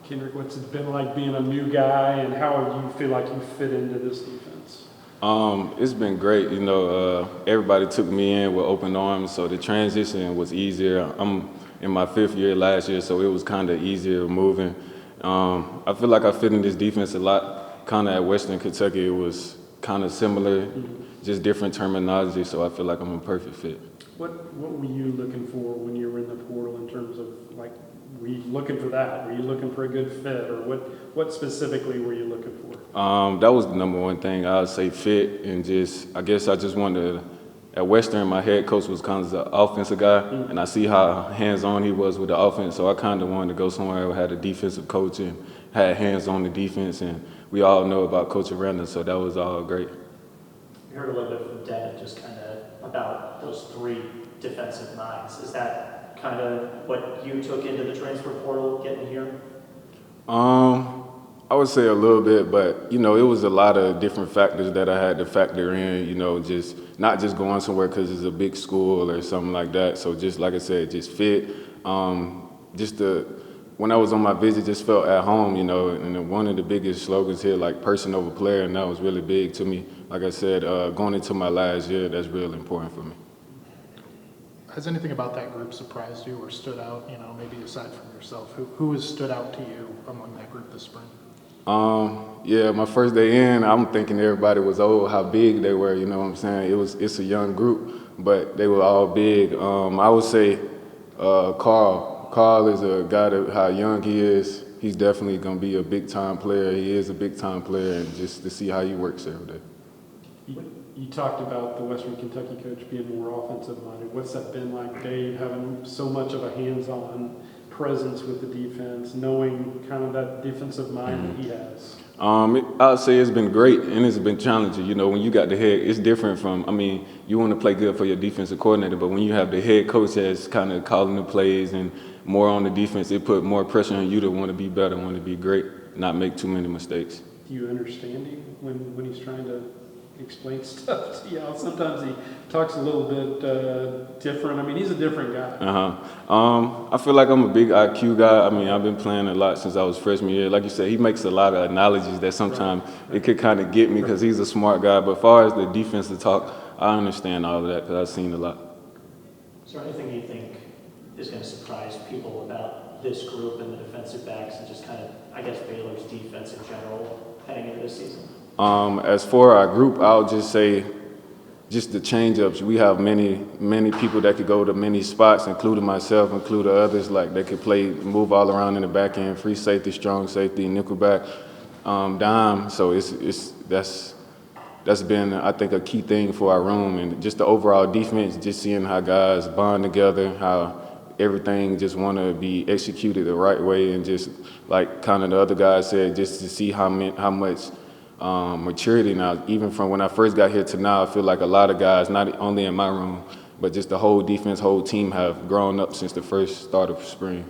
Kendrick, what's it been like being a new guy, and how do you feel like you fit into this defense? It's been great. Everybody took me in with open arms, so the transition was easier. I'm in my 5th year last year, so it was kind of easier moving. I feel like I fit in this defense a lot. Kind of at Western Kentucky, it was kind of similar, just different terminology, so I feel like I'm a perfect fit. What were you looking for when you were in the portal in terms of, like, were you looking for that? Were you looking for a good fit, or what specifically were you looking for? That was the number one thing. I would say fit, and I guess I just wanted to, at Western, my head coach was kind of the offensive guy, and I see how hands-on he was with the offense, so I kind of wanted to go somewhere where I had a defensive coach and had hands on the defense, and we all know about Coach Aranda, so that was all great. We heard a little bit from Devin just kind of about those 3 defensive minds. Is that kind of what you took into the transfer portal getting here? I would say a little bit, but it was a lot of different factors that I had to factor in. Just not just going somewhere because it's a big school or something like that. So just like I said, just fit. When I was on my visit, just felt at home. And one of the biggest slogans here, like person over player, and that was really big to me. Like I said, going into my last year, that's real important for me. Has anything about that group surprised you or stood out, maybe aside from yourself? Who has stood out to you among that group this spring? Yeah, my first day in, I'm thinking everybody was old, how big they were, you know what I'm saying? It's a young group, but they were all big. I would say Carl. Carl is a guy how young he is. He's definitely going to be a big-time player. He is a big-time player, and just to see how he works every day. You talked about the Western Kentucky coach being more offensive-minded. What's that been like, Dave, having so much of a hands-on presence with the defense, knowing kind of that defensive mind that he has? I'd say it's been great, and it's been challenging. When you got the head, it's different from, you want to play good for your defensive coordinator, but when you have the head coach that's kind of calling the plays and more on the defense, it put more pressure on you to want to be better, want to be great, not make too many mistakes. Do you understand him when he's trying to explain stuff to you? Sometimes he talks a little bit different. He's a different guy. I feel like I'm a big IQ guy. I've been playing a lot since I was freshman year. Like you said, he makes a lot of analogies that sometimes it could kind of get me because he's a smart guy. But as far as the defensive talk, I understand all of that because I've seen a lot. Is there anything you think is going to surprise people about this group and the defensive backs and just kind of, I guess, Baylor's defense in general heading into this season? As for our group, I'll just say just the change-ups. We have many people that could go to many spots, including myself, including others. Like they could move all around in the back end, free safety, strong safety, nickelback, dime. So that's been, I think, a key thing for our room. And just the overall defense, just seeing how guys bond together, how everything just want to be executed the right way, and just like kind of the other guys said, just to see how much maturity now, even from when I first got here to now, I feel like a lot of guys, not only in my room, but just the whole defense, whole team have grown up since the first start of spring.